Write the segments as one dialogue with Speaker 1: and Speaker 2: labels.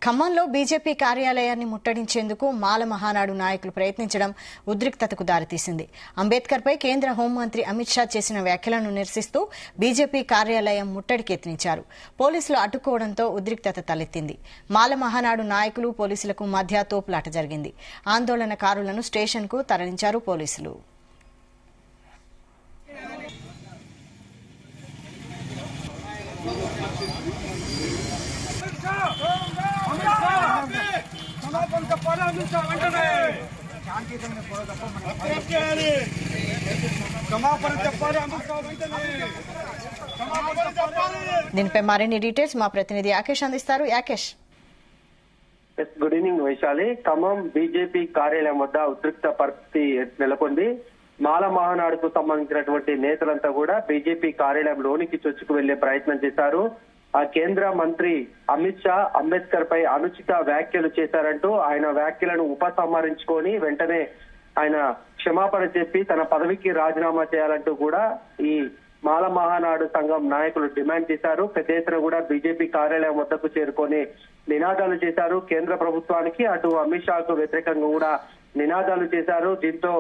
Speaker 1: ఖమ్మంలో బీజేపీ కార్యాలయాన్ని ముట్టడించేందుకు మాల మహానాడు నాయకులు ప్రయత్నించడం ఉద్రిక్తతకు దారితీసింది. అంబేద్కర్పై కేంద్ర హోంమంత్రి అమిత్ షా చేసిన వ్యాఖ్యలను నిరసిస్తూ బీజేపీ కార్యాలయం ముట్టడికి యత్నించారు. పోలీసులు అడ్డుకోవడంతో ఉద్రిక్తత తలెత్తింది. మాల మహానాడు నాయకులు పోలీసులకు మధ్య తోపులాట జరిగింది. ఆందోళనకారులను స్టేషన్కు తరలించారు పోలీసులు. దీనిపై మరిన్ని డీటెయిల్స్ మా ప్రతినిధి యాకేష్ అందిస్తారు. Yakesh,
Speaker 2: good evening Vaishali. Khammam BJP కార్యాలయం వద్ద ఉద్రిక్త పరిస్థితి నెలకొంది. మాల మహానాడుకు సంబంధించినటువంటి నేతలంతా కూడా బీజేపీ కార్యాలయంలోనికి చొచ్చుకు వెళ్లే ప్రయత్నం చేశారు. ఆ కేంద్ర మంత్రి అమిత్ షా అంబేద్కర్ పై అనుచిత వ్యాఖ్యలు చేశారంటూ ఆయన వ్యాఖ్యలను ఉపసంహరించుకొని వెంటనే ఆయన క్షమాపణ చెప్పి తన పదవికి రాజీనామా చేయాలంటూ కూడా ఈ మాల మహానాడు సంఘం నాయకులు డిమాండ్ చేశారు. పెద్ద ఎత్తున కూడా బీజేపీ కార్యాలయం వద్దకు చేరుకొని నినాదాలు చేశారు. కేంద్ర ప్రభుత్వానికి అటు అమిత్ షాకు వ్యతిరేకంగా కూడా నినాదాలు చేశారు. దీంతో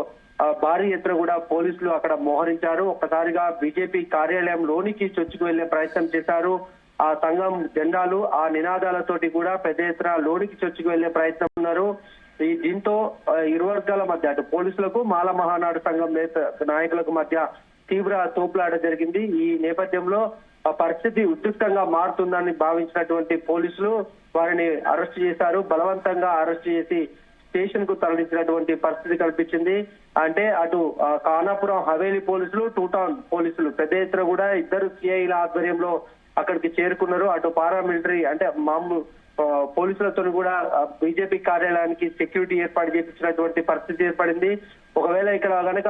Speaker 2: భారీ ఎత్తున కూడా పోలీసులు అక్కడ మోహరించారు. ఒక్కసారిగా బీజేపీ కార్యాలయంలోనికి చొచ్చుకు వెళ్లే ప్రయత్నం చేశారు. ఆ సంఘం జెండాలు ఆ నినాదాలతోటి కూడా పెద్ద ఎత్తున లోనికి చొచ్చుకు వెళ్లే ప్రయత్నం ఉన్నారు. దీంతో ఇరు వర్గాల మధ్య అటు పోలీసులకు మాల మహానాడు సంఘం నాయకులకు మధ్య తీవ్ర తోపులాట జరిగింది. ఈ నేపథ్యంలో పరిస్థితి ఉద్రిక్తంగా మారుతుందని భావించినటువంటి పోలీసులు వారిని అరెస్ట్ చేశారు. బలవంతంగా అరెస్ట్ చేసి స్టేషన్ కు తరలించినటువంటి పరిస్థితి కల్పించింది. అంటే అటు ఖానాపురం హవేలీ పోలీసులు, టూ టౌన్ పోలీసులు పెద్ద ఎత్తున కూడా ఇద్దరు సిఐల ఆధ్వర్యంలో అక్కడికి చేరుకున్నారు. అటు పారామిలిటరీ అంటే మామూలు పోలీసులతో కూడా బీజేపీ కార్యాలయానికి సెక్యూరిటీ ఏర్పాటు చేయించినటువంటి పరిస్థితి ఏర్పడింది. ఒకవేళ ఇక్కడ కనుక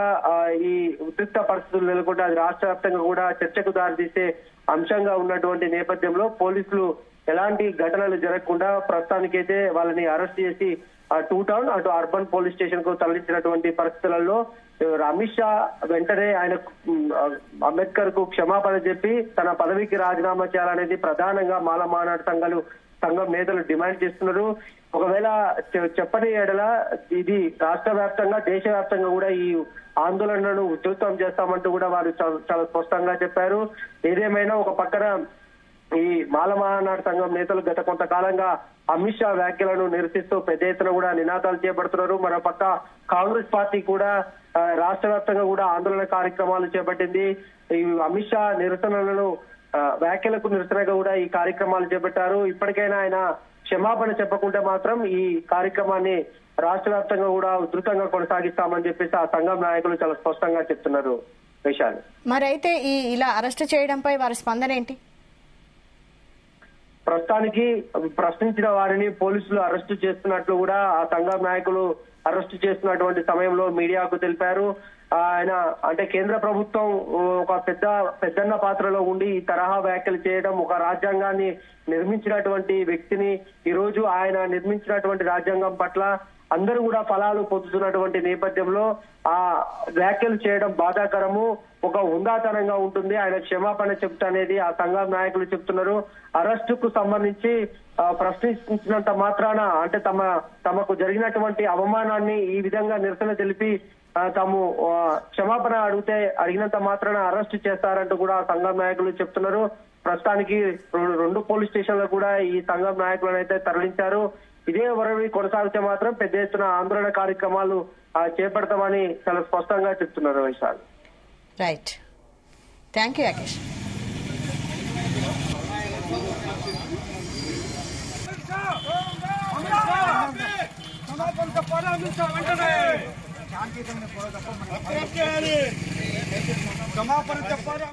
Speaker 2: ఈ ఉద్రిక్త పరిస్థితులు నెలకొంటే అది రాష్ట్ర వ్యాప్తంగా కూడా చర్చకు దారితీసే అంశంగా ఉన్నటువంటి నేపథ్యంలో పోలీసులు ఎలాంటి ఘటనలు జరగకుండా ప్రస్తుతానికైతే వాళ్ళని అరెస్ట్ చేసి టూ టౌన్ అటు అర్బన్ పోలీస్ స్టేషన్ కు తరలించినటువంటి పరిస్థితులలో అమిత్ షా వెంటనే ఆయన అంబేద్కర్ కు క్షమాపణ చెప్పి తన పదవికి రాజీనామా చేయాలనేది ప్రధానంగా మాల మహానాడు సంఘం నేతలు డిమాండ్ చేస్తున్నారు. ఒకవేళ చెప్పని ఎడల ఇది రాష్ట్ర వ్యాప్తంగా దేశవ్యాప్తంగా కూడా ఈ ఆందోళనలను ఉధృతం చేస్తామంటూ కూడా వారు చాలా స్పష్టంగా చెప్పారు. ఏదేమైనా ఒక పక్కన ఈ మాల మహానాడు సంఘం నేతలు గత కొంతకాలంగా అమిత్ షా వ్యాఖ్యలను నిరసిస్తూ పెద్ద ఎత్తున కూడా నినాదాలు చేపడుతున్నారు. మరోపక్క కాంగ్రెస్ పార్టీ కూడా రాష్ట్ర వ్యాప్తంగా కూడా ఆందోళన కార్యక్రమాలు చేపట్టింది. ఈ అమిత్ షా నిరసనలను వ్యాఖ్యలకు నిరసనగా కూడా ఈ కార్యక్రమాలు చేపట్టారు. ఇప్పటికైనా ఆయన క్షమాపణ చెప్పకుంటే మాత్రం ఈ కార్యక్రమాన్ని రాష్ట్ర వ్యాప్తంగా కూడా ఉధృతంగా కొనసాగిస్తామని చెప్పేసి ఆ సంఘం నాయకులు చాలా స్పష్టంగా చెప్తున్నారు. విషయాలు
Speaker 1: మరైతే ఇలా అరెస్ట్ చేయడంపై వారి స్పందన ఏంటి?
Speaker 2: ప్రస్తుతానికి ప్రశ్నించిన వారిని పోలీసులు అరెస్టు చేస్తున్నట్లు కూడా ఆ సంఘం నాయకులు అరెస్టు చేస్తున్నటువంటి సమయంలో మీడియాకు తెలిపారు. ఆయన అంటే కేంద్ర ప్రభుత్వం ఒక పెద్దన్న పాత్రలో ఉండి ఈ తరహా వ్యాఖ్యలు చేయడం, ఒక రాజ్యాంగాన్ని నిర్మించినటువంటి వ్యక్తిని ఈ రోజు ఆయన నిర్మించినటువంటి రాజ్యాంగం పట్ల అందరూ కూడా ఫలాలు పొందుతున్నటువంటి నేపథ్యంలో ఆ వ్యాఖ్యలు చేయడం బాధాకరము, ఒక హుందాతనంగా ఉంటుంది. ఆయన క్షమాపణ చెప్తానేది ఆ సంఘం నాయకులు చెప్తున్నారు. అరెస్టుకు సంబంధించి ప్రశ్నించినంత మాత్రాన అంటే తమకు జరిగినటువంటి అవమానాన్ని ఈ విధంగా నిరసన తెలిపి తాము క్షమాపణ అడిగినంత మాత్రాన అరెస్టు చేస్తారంటూ కూడా సంఘం నాయకులు చెప్తున్నారు. ప్రస్తుతానికి 2 పోలీస్ స్టేషన్లు కూడా ఈ సంఘం నాయకులను అయితే తరలించారు. ఇదే వరవి కొనసాగితే మాత్రం పెద్ద ఎత్తున ఆందోళన కార్యక్రమాలు చేపడతామని చాలా స్పష్టంగా చెప్తున్నారు. Vaishal,
Speaker 1: right, thank you Yakesh.
Speaker 3: క్షమాపణ చెప్పాలి.